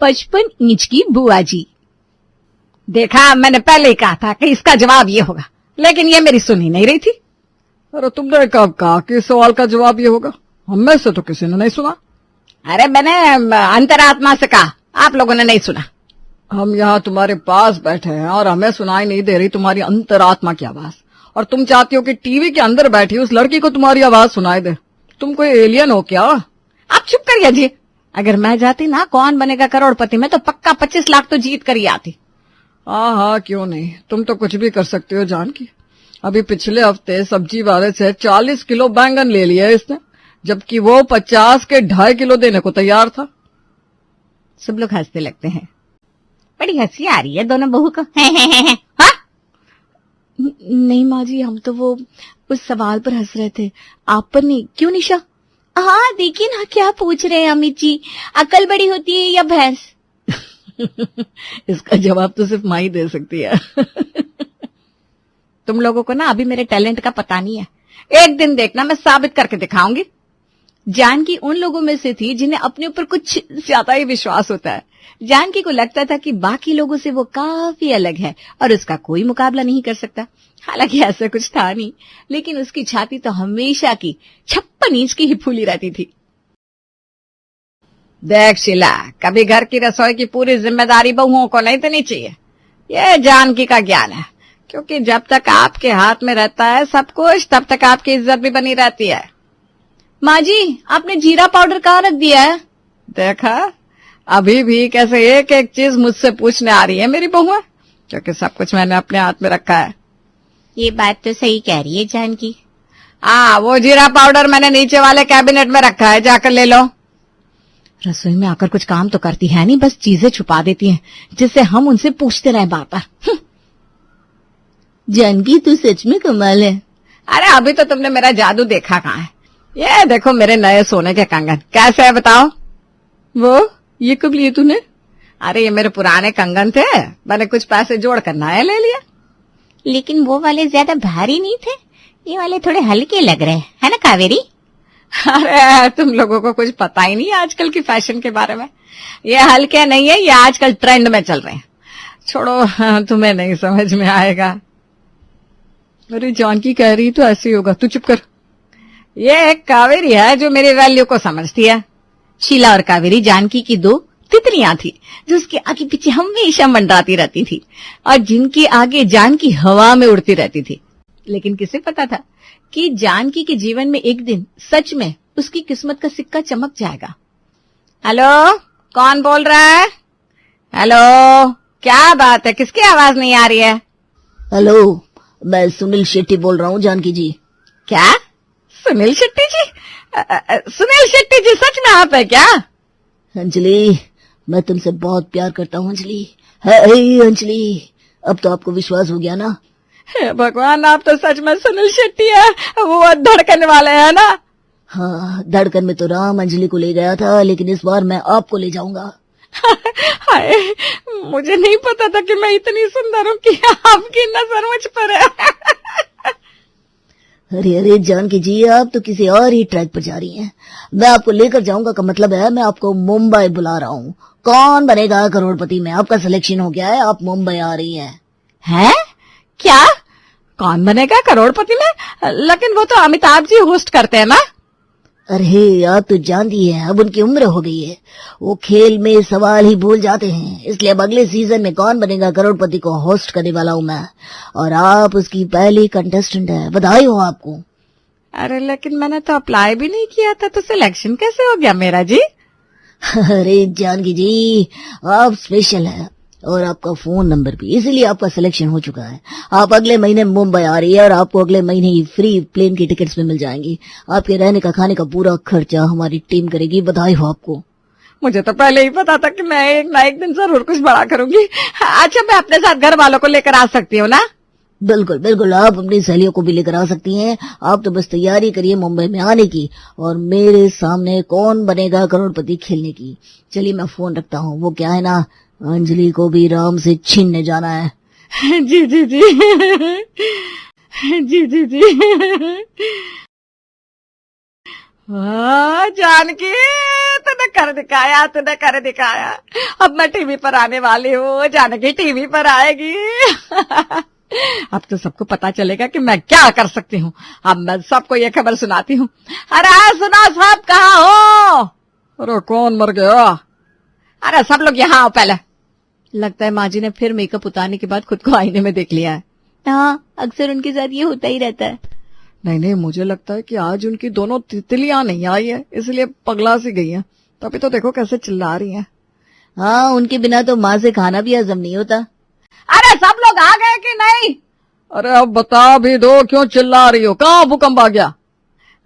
55 inch की बुआ जी। देखा, मैंने पहले ही कहा था कि इसका जवाब ये होगा, लेकिन ये मेरी सुन ही नहीं रही थी। अरे तुमने कब कहा कि इस सवाल का जवाब ये होगा? हमें से तो किसी ने नहीं सुना। अरे मैंने अंतरात्मा से कहा, आप लोगों ने नहीं सुना। हम यहाँ तुम्हारे पास बैठे हैं और हमें सुनाई नहीं दे रही तुम्हारी अंतरात्मा की आवाज, और तुम चाहती हो कि टीवी के अंदर बैठी उस लड़की को तुम्हारी आवाज सुनाई दे। तुम कोई एलियन हो क्या? आप चुप करिए जी। अगर मैं जाती ना कौन बनेगा करोड़पति में, तो पक्का 25 लाख तो जीत कर ही आती। हाँ, क्यों नहीं, तुम तो कुछ भी कर सकती हो जानकी। अभी पिछले हफ्ते सब्जी वाले से 40 किलो बैंगन ले लिया इसने, जबकि वो 50 के 2.5 किलो देने को तैयार था। सब लोग हंसने लगते हैं। बड़ी हंसी आ रही है दोनों बहू को। हाँ? नहीं माँ जी, हम तो वो उस सवाल पर हंस रहे थे, आप पर नहीं। क्यों निशा? हाँ देखिए ना क्या पूछ रहे हैं अमित जी, अकल बड़ी होती है या भैंस? इसका जवाब तो सिर्फ माँ ही दे सकती है। तुम लोगों को ना अभी मेरे टैलेंट का पता नहीं है, एक दिन देखना मैं साबित करके दिखाऊंगी। जानकी उन लोगों में से थी जिन्हें अपने ऊपर कुछ ज्यादा ही विश्वास होता है। जानकी को लगता था कि बाकी लोगों से वो काफी अलग है और उसका कोई मुकाबला नहीं कर सकता। हालांकि ऐसा कुछ था नहीं, लेकिन उसकी छाती तो हमेशा की 56 इंच की ही फूली रहती थी। देख शीला, कभी घर की रसोई की पूरी जिम्मेदारी बहुओं को नहीं देनी चाहिए। ये जानकी का ज्ञान है, क्योंकि जब तक आपके हाथ में रहता है सब कुछ, तब तक आपकी इज्जत भी बनी रहती है। माँ जी, आपने जीरा पाउडर कहाँ रख दिया है? देखा, अभी भी कैसे एक एक चीज मुझसे पूछने आ रही है मेरी बहुआ, क्योंकि सब कुछ मैंने अपने हाथ में रखा है। ये बात तो सही कह रही है जानकी। हाँ, वो जीरा पाउडर मैंने नीचे वाले कैबिनेट में रखा है, जाकर ले लो। रसोई में आकर कुछ काम तो करती है नहीं, बस चीजें छुपा देती हैं जिससे हम उनसे पूछते रहे बार बार। जानकी तू सच में कमाल है। अरे अभी तो तुमने मेरा जादू देखा कहाँ है। ये देखो मेरे नए सोने के कंगन, कैसे है बताओ? वो ये कब लिए तूने? अरे ये मेरे पुराने कंगन थे, मैंने कुछ पैसे जोड़ कर नए ले लिया। लेकिन वो वाले ज्यादा भारी नहीं थे, ये वाले थोड़े हल्के लग रहे हैं, है ना कावेरी? अरे तुम लोगों को कुछ पता ही नहीं आजकल की फैशन के बारे में। ये हल्के नहीं है, ये आजकल ट्रेंड में चल रहे हैं। छोड़ो, तुम्हें नहीं समझ में आएगा। अरे जानकी कह रही तो ऐसे ही होगा, तू चुप कर। ये एक कावेरी है जो मेरी वैल्यू को समझती है। शीला और कावेरी जानकी की दो तितलियां थी जो उसके आगे पीछे हमेशा मंडराती रहती थी और जिनके आगे जानकी हवा में उड़ती रहती थी। लेकिन किसे पता था कि जानकी के जीवन में एक दिन सच में उसकी किस्मत का सिक्का चमक जाएगा। हेलो, कौन बोल रहा है? हेलो, क्या बात है, किसकी आवाज नहीं आ रही है? हेलो, मैं सुनील शेट्टी बोल रहा हूँ जानकी जी। क्या? सुनील शेट्टी जी? सुनील शेट्टी जी, सच में आप है क्या? अंजलि, मैं तुमसे बहुत प्यार करता हूँ अंजलि। है अंजलि, अब तो आपको विश्वास हो गया ना? हे भगवान, आप तो सच में सुनील शेट्टी है, वो धड़कन वाले है ना? हाँ, धड़कन में तो राम अंजलि को ले गया था, लेकिन इस बार मैं आपको ले जाऊंगा। हाय, मुझे नहीं पता था कि मैं इतनी सुंदर हूँ कि आपकी नजर मुझ पर है। अरे अरे जानकी जी, आप तो किसी और ही ट्रैक पर जा रही हैं। मैं आपको लेकर जाऊंगा का मतलब है मैं आपको मुंबई बुला रहा हूँ। कौन बनेगा करोड़पति में आपका सिलेक्शन हो गया है, आप मुंबई आ रही हैं। हैं? क्या? कौन बनेगा करोड़पति में? लेकिन वो तो अमिताभ जी होस्ट करते हैं ना? अरे आप तो जानती है, अब उनकी उम्र हो गई है, वो खेल में सवाल ही भूल जाते हैं। इसलिए अब अगले सीजन में कौन बनेगा करोड़पति को होस्ट करने वाला हूँ मैं, और आप उसकी पहली कंटेस्टेंट है। बधाई हो आपको। अरे लेकिन मैंने तो अप्लाई भी नहीं किया था, तो सिलेक्शन कैसे हो गया मेरा जी? अरे जानकी जी, आप स्पेशल है और आपका फोन नंबर भी, इसीलिए आपका सिलेक्शन हो चुका है। आप अगले महीने मुंबई आ रही है और आपको अगले महीने ही फ्री प्लेन की टिकट्स में मिल जाएंगी। आपके रहने का खाने का पूरा खर्चा हमारी टीम करेगी। बधाई हो आपको। मुझे तो पहले ही पता था कि मैं एक ना एक दिन जरूर कुछ बड़ा करूंगी। अच्छा, मैं अपने साथ घर वालों को लेकर आ सकती हूँ ना? बिल्कुल बिल्कुल, आप अपनी सहेलियों को भी लेकर आ सकती हैं। आप तो बस तैयारी करिए मुंबई में आने की और मेरे सामने कौन बनेगा करोड़पति खेलने की। चलिए मैं फोन रखता हूँ, वो क्या है ना, अंजलि को भी राम से छीनने जाना है। जी जी जी जी जी जी। जानकी तूने कर दिखाया। अब मैं टीवी पर आने वाली हूँ, जानकी टीवी पर आएगी। अब तो सबको पता चलेगा कि मैं क्या कर सकती हूँ। अब मैं सबको ये खबर सुनाती हूँ। अरे सुना सब, कहाँ हो? अरे कौन मर गया? अरे सब लोग यहाँ आओ पहले। लगता है माँ जी ने फिर मेकअप उतारने के बाद खुद को आईने में देख लिया है। हाँ, अक्सर उनके साथ ये होता ही रहता है। नहीं, मुझे लगता है कि आज उनकी दोनों तितलियां नहीं आई है, इसलिए पगला सी गई हैं। तभी तो देखो कैसे चिल्ला रही हैं। हाँ, उनके बिना तो माँ से खाना भी हजम नहीं होता। अरे सब लोग आ गए कि नहीं? अरे अब बता भी दो, क्यों चिल्ला रही हो? कहाँ भूकंप आ गया?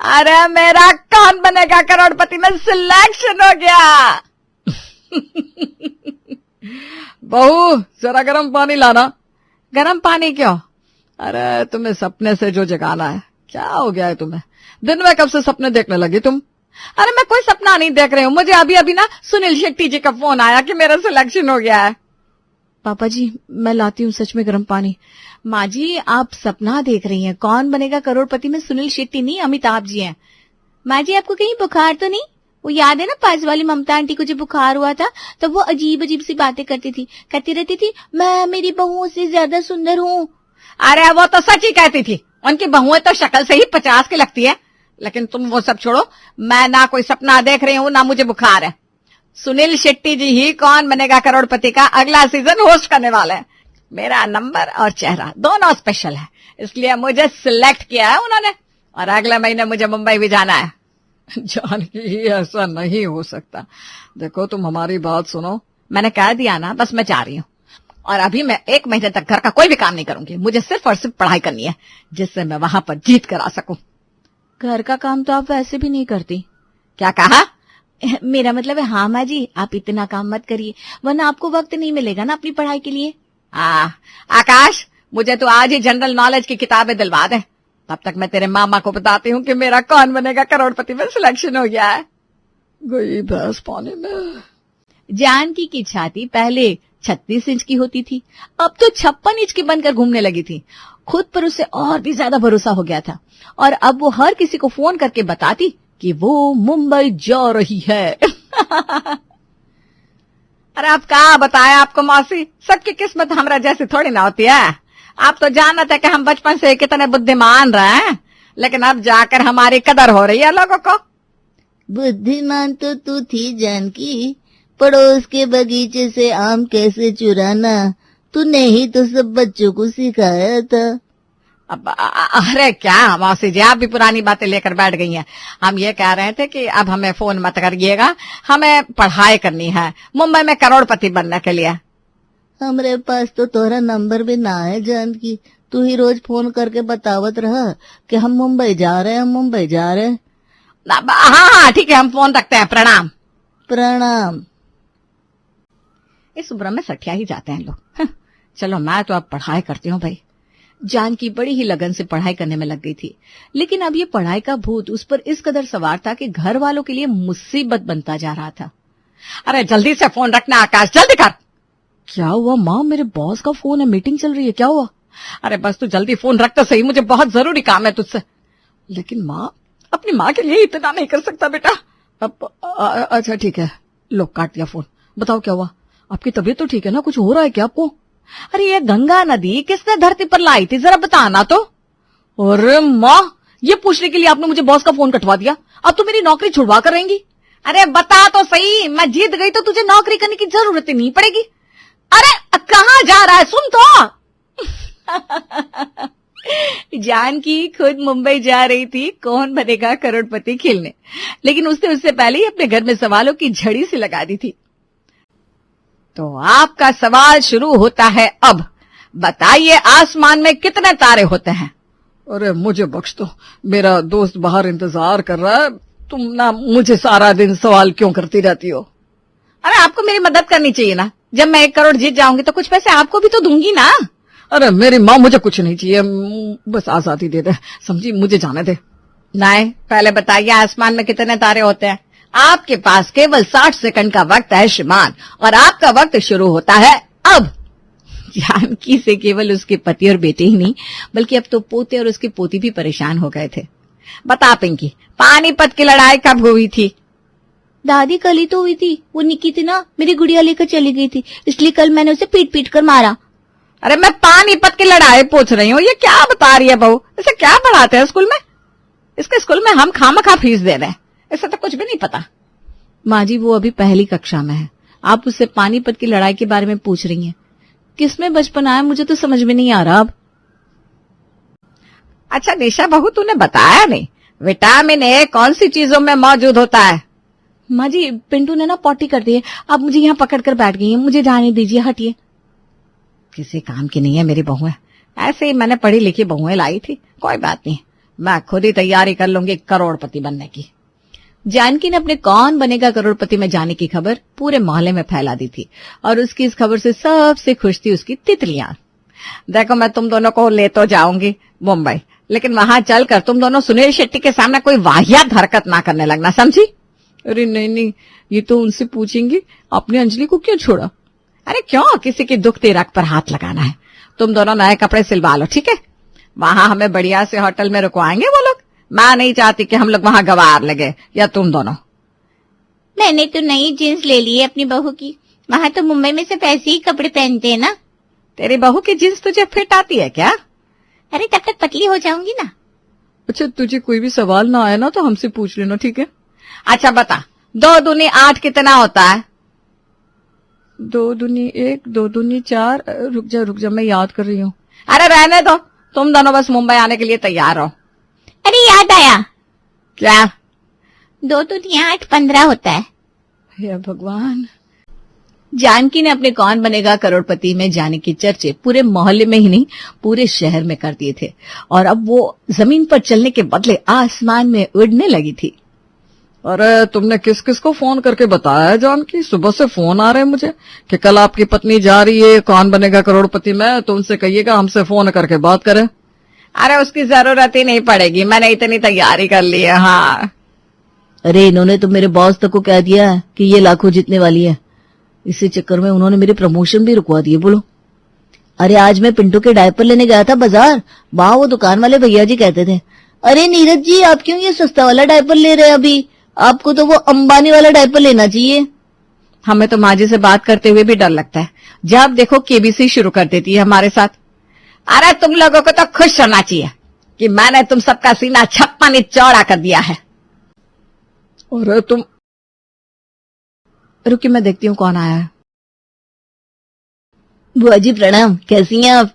अरे मेरा कौन बनेगा करोड़पति में सिलेक्शन हो गया। बहू जरा गर्म पानी लाना। गर्म पानी क्यों? अरे तुम्हें सपने से जो जगाना है। क्या हो गया है तुम्हें? दिन में कब से सपने देखने लगी तुम? अरे मैं कोई सपना नहीं देख रही हूँ, मुझे अभी अभी ना सुनील शेट्टी जी का फोन आया कि मेरा सिलेक्शन हो गया है। पापा जी मैं लाती हूँ सच में गर्म पानी। माँ जी आप सपना देख रही हैं, कौन बनेगा करोड़पति में सुनील शेट्टी नहीं, अमिताभ जी हैं। माँ जी आपको कहीं बुखार तो नहीं? वो याद है ना पास वाली ममता आंटी को जब बुखार हुआ था तब वो अजीब अजीब सी बातें करती थी, कहती रहती थी मैं मेरी बहुओं से ज्यादा सुंदर हूँ। अरे वो तो सच ही कहती थी, उनकी बहुएं तो शक्ल से ही 50 की लगती है। लेकिन तुम वो सब छोड़ो, मैं ना कोई सपना देख रही हूँ ना मुझे बुखार है। सुनील शेट्टी जी ही कौन बनेगा करोड़पति का अगला सीजन होस्ट करने वाले हैं। मेरा नंबर और चेहरा दोनों स्पेशल है, इसलिए मुझे सिलेक्ट किया है उन्होंने, और अगले महीने मुझे मुंबई भी जाना है। जानकी ऐसा नहीं हो सकता। देखो तुम हमारी बात सुनो, मैंने कह दिया ना, बस मैं जा रही हूँ और अभी मैं 1 महीने तक घर का कोई भी काम नहीं करूंगी। मुझे सिर्फ और सिर्फ पढ़ाई करनी है जिससे मैं वहां पर जीत कर आ सकूं। घर का काम तो आप वैसे भी नहीं करती। क्या कहा? मेरा मतलब है हाँ माँ जी आप इतना काम मत करिए वरना आपको वक्त नहीं मिलेगा ना अपनी पढ़ाई के लिए। आकाश मुझे तो आज ही जनरल नॉलेज की किताबें दिलवा दे, तब तक मैं तेरे मामा को बताती हूँ कि मेरा कौन बनेगा करोड़पति में सिलेक्शन हो गया है। गई भैंस पानी में। जानकी की छाती पहले 36 इंच की होती थी, अब तो 56 इंच की बनकर घूमने लगी थी। खुद पर उसे और भी ज्यादा भरोसा हो गया था और अब वो हर किसी को फोन करके बताती कि वो मुंबई जा रही है। अरे आप क्या बताया आपको मौसी, सबकी किस्मत हमरा जैसी थोड़ी ना होती है। आप तो जानते हैं कि हम बचपन से कितने बुद्धिमान रहे हैं, लेकिन अब जाकर हमारी कदर हो रही है लोगों को। बुद्धिमान तो तू थी जानकी, पड़ोस के बगीचे से आम कैसे चुराना तूने ही तो सब बच्चों को सिखाया था। अब अरे क्या मौसी जी आप भी पुरानी बातें लेकर बैठ गई हैं। हम ये कह रहे थे कि अब हमें फोन मत करिएगा, हमें पढ़ाई करनी है मुंबई में करोड़पति बनने के लिए। हमरे पास तो तोरा नंबर भी ना है जानकी, तू ही रोज फोन करके बतावत रहा कि हम मुंबई जा रहे हैं, हम मुंबई जा रहे हैं। हाँ ठीक है हम फोन रखते हैं, प्रणाम। प्रणाम। इस उम्र में सठिया ही जाते हैं लोग। चलो मैं तो अब पढ़ाई करती हूँ भाई। जानकी बड़ी ही लगन से पढ़ाई करने में लग गई थी, लेकिन अब ये पढ़ाई का भूत उस पर इस कदर सवार था कि घर वालों के लिए मुसीबत बनता जा रहा था। अरे जल्दी से फोन रखना आकाश, जल्दी कर। क्या हुआ माँ, मेरे बॉस का फोन है, मीटिंग चल रही है, क्या हुआ? अरे बस तू जल्दी फोन रख तो सही, मुझे बहुत जरूरी काम है तुझसे। लेकिन माँ अपनी माँ के लिए इतना नहीं कर सकता बेटा। अच्छा ठीक है, लो काट दिया फोन। बताओ क्या हुआ? आपकी तबीयत तो ठीक है ना? कुछ हो रहा है क्या आपको? अरे ये गंगा नदी किसने धरती पर लाई थी, जरा बताना तो। अरे माँ ये पूछने के लिए आपने मुझे बॉस का फोन कटवा दिया, अब तो मेरी नौकरी छुड़वा कर रहेंगी। अरे बता तो सही, मैं जीत गई तो तुझे नौकरी करने की जरूरत ही नहीं पड़ेगी। अरे कहाँ जा रहा है, सुन तो। जानकी खुद मुंबई जा रही थी कौन बनेगा करोड़पति खेलने, लेकिन उसने उससे पहले ही अपने घर में सवालों की झड़ी सी लगा दी थी। तो आपका सवाल शुरू होता है अब। बताइए आसमान में कितने तारे होते हैं? अरे मुझे बख्श दो, मेरा दोस्त बाहर इंतजार कर रहा है, तुम ना मुझे सारा दिन सवाल क्यों करती रहती हो? अरे आपको मेरी मदद करनी चाहिए ना, जब मैं 1 करोड़ जीत जाऊंगी तो कुछ पैसे आपको भी तो दूंगी ना। अरे मेरी माँ मुझे कुछ नहीं चाहिए, बस आजादी दे दे, समझी, मुझे जाने दे। नहीं पहले बताइए आसमान में कितने तारे होते हैं? आपके पास केवल 60 सेकंड का वक्त है श्रीमान, और आपका वक्त शुरू होता है अब। जानकी से केवल उसके पति और बेटे ही नहीं बल्कि अब तो पोते और उसकी पोती भी परेशान हो गए थे। बता पिंकी, पानीपत की लड़ाई कब हुई थी? दादी कल ही तो हुई थी, वो निकी थी ना, मेरी गुड़िया लेकर चली गई थी, इसलिए कल मैंने उसे पीट पीट कर मारा। अरे मैं पानीपत की लड़ाई पूछ रही हूँ, ये क्या बता रही है बहू? इसे क्या पढ़ाते हैं स्कूल में? इसके स्कूल में हम खामखा फीस दे रहे हैं, इसे तो कुछ भी नहीं पता। माँ जी वो अभी पहली कक्षा में है, आप उससे पानीपत की लड़ाई के बारे में पूछ रही हैं। किसमें बचपन आया मुझे तो समझ में नहीं आ रहा अब। अच्छा निशा बहू, तूने बताया नहीं विटामिन ए कौन सी चीजों में मौजूद होता है? माँ जी पिंटू ने ना पॉटी कर दी है, आप मुझे यहाँ पकड़ कर बैठ गई हैं, मुझे जाने दीजिए, हटिए। किसी काम की नहीं है मेरी बहुएं, ऐसे ही मैंने पढ़ी लिखी बहुएं लाई थी, कोई बात नहीं, मैं खुद ही तैयारी कर लूंगी करोड़पति बनने की। जानकी ने अपने कौन बनेगा करोड़पति में जाने की खबर पूरे मोहल्ले में फैला दी थी और उसकी इस खबर से सबसे खुश थी उसकी तितलियां। देखो मैं तुम दोनों को ले तो जाऊंगी मुंबई, लेकिन वहां चलकर तुम दोनों सुनील शेट्टी के सामने कोई वाहियात हरकत ना करने लगना, समझी? अरे नहीं नहीं, ये तो उनसे पूछेंगे आपने अंजलि को क्यों छोड़ा। अरे क्यों किसी की दुखती रख पर हाथ लगाना है? तुम दोनों नए कपड़े सिलवा लो, ठीक है? वहां हमें बढ़िया से होटल में रुकवाएंगे वो लोग। मैं नहीं चाहती कि हम लोग वहां गवार लगे, या तुम दोनों। मैंने तो नई जींस ले ली है अपनी बहू की, वहां तो मुंबई में सिर्फ ऐसे ही कपड़े पहनते हैं ना। तेरी बहू की जींस तुझे फिट आती है क्या? अरे तब तक पतली हो जाऊंगी ना। अच्छा तुझे कोई भी सवाल ना आया ना तो हमसे पूछ लेना, ठीक है? अच्छा बता, 2 दूनी 8 कितना होता है? 2 दूनी 1, 2 दूनी 4। रुक जा मैं याद कर रही हूँ। अरे रहने दो, तुम दोनों बस मुंबई आने के लिए तैयार हो। अरे याद आया। क्या? 2 दूनी 8, 15 होता है। हे भगवान। जानकी ने अपने कौन बनेगा करोड़पति में जाने की चर्चे पूरे मोहल्ले में ही नहीं पूरे शहर में कर दिए थे और अब वो जमीन पर चलने के बदले आसमान में उड़ने लगी थी। अरे तुमने किस किस को फोन करके बताया है जानकी? सुबह से फोन आ रहे हैं मुझे कि कल आपकी पत्नी जा रही है कौन बनेगा करोड़पति में, तो उनसे कहिएगा हमसे फोन करके बात करें। अरे उसकी जरूरत ही नहीं पड़ेगी, मैंने इतनी तैयारी कर ली है। हाँ अरे इन्होंने तो मेरे बॉस तक को कह दिया है कि ये लाखों जीतने वाली है, इसी चक्कर में उन्होंने मेरे प्रमोशन भी रुकवा दिए। बोलो। अरे आज मैं पिंटू के डायपर लेने गया था बाजार, वहां वो दुकान वाले भैया जी कहते थे, अरे नीरज जी आप क्यों ये सस्ता वाला डायपर ले रहे हैं, अभी आपको तो वो अंबानी वाला डायपर लेना चाहिए। हमें तो माँ जी से बात करते हुए भी डर लगता है, जब देखो केबीसी शुरू कर देती है हमारे साथ। अरे तुम लोगों को तो खुश होना चाहिए कि मैंने तुम सबका सीना 56 इंच चौड़ा कर दिया है। अरे तुम रुकिए मैं देखती हूँ कौन आया है। बुआ जी प्रणाम, कैसी हैं आप?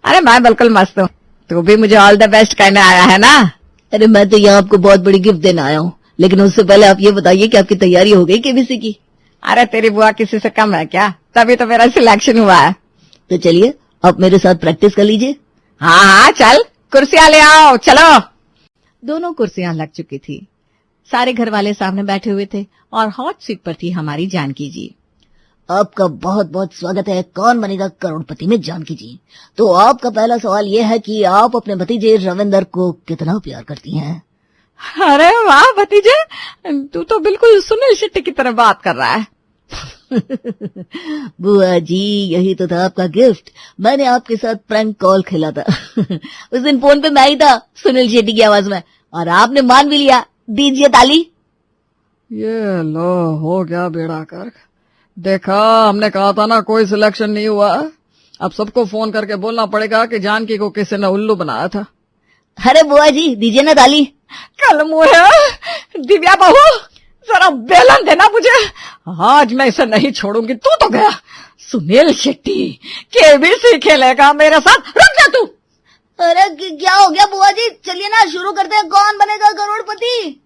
अरे मैं बिल्कुल मस्त हूँ, तू भी मुझे ऑल द बेस्ट कहने आया है ना? अरे मैं तो यहाँ आपको बहुत बड़ी गिफ्ट देना आया हूँ, लेकिन उससे पहले आप ये बताइए कि आपकी तैयारी हो गई केबीसी की? अरे तेरी बुआ किसी से कम है क्या? तभी तो मेरा सिलेक्शन हुआ है। तो चलिए आप मेरे साथ प्रैक्टिस कर लीजिए। हाँ हाँ चल, कुर्सियां ले आओ, चलो। दोनों कुर्सियां लग चुकी थी, सारे घर वाले सामने बैठे हुए थे और हॉट सीट पर थी हमारी जानकी जी। आपका बहुत बहुत स्वागत है कौन बनेगा करोड़पति में जानकी जी। तो आपका पहला सवाल ये है कि आप अपने भतीजे रविंदर को कितना प्यार करती हैं? अरे वाह भतीजे, तू तो बिल्कुल सुनील शेट्टी की तरह बात कर रहा है। बुआ जी यही तो था आपका गिफ्ट, मैंने आपके साथ प्रैंक कॉल खेला था। उस दिन फोन पे मैं ही था सुनील शेट्टी की आवाज में, और आपने मान भी लिया। दीजिए ताली। ये लो हो गया बेड़ा गर्क। देखा, हमने कहा था ना कोई सिलेक्शन नहीं हुआ। अब सबको फोन करके बोलना पड़ेगा कि जानकी को किसी ने उल्लू बनाया था। अरे बुआ जी दीजिए ना ताली। कल मुझे दिव्या बहू जरा बेलन देना मुझे, आज मैं इसे नहीं छोड़ूंगी। तू तो गया, सुनील शेट्टी केबीसी खेलेगा मेरे साथ। रुक जा तू। अरे क्या हो गया बुआ जी, चलिए ना शुरू करते हैं कौन बनेगा करोड़पति।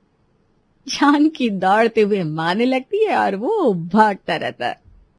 जानकी दौड़ते हुए मारने लगती है और वो भागता रहता है।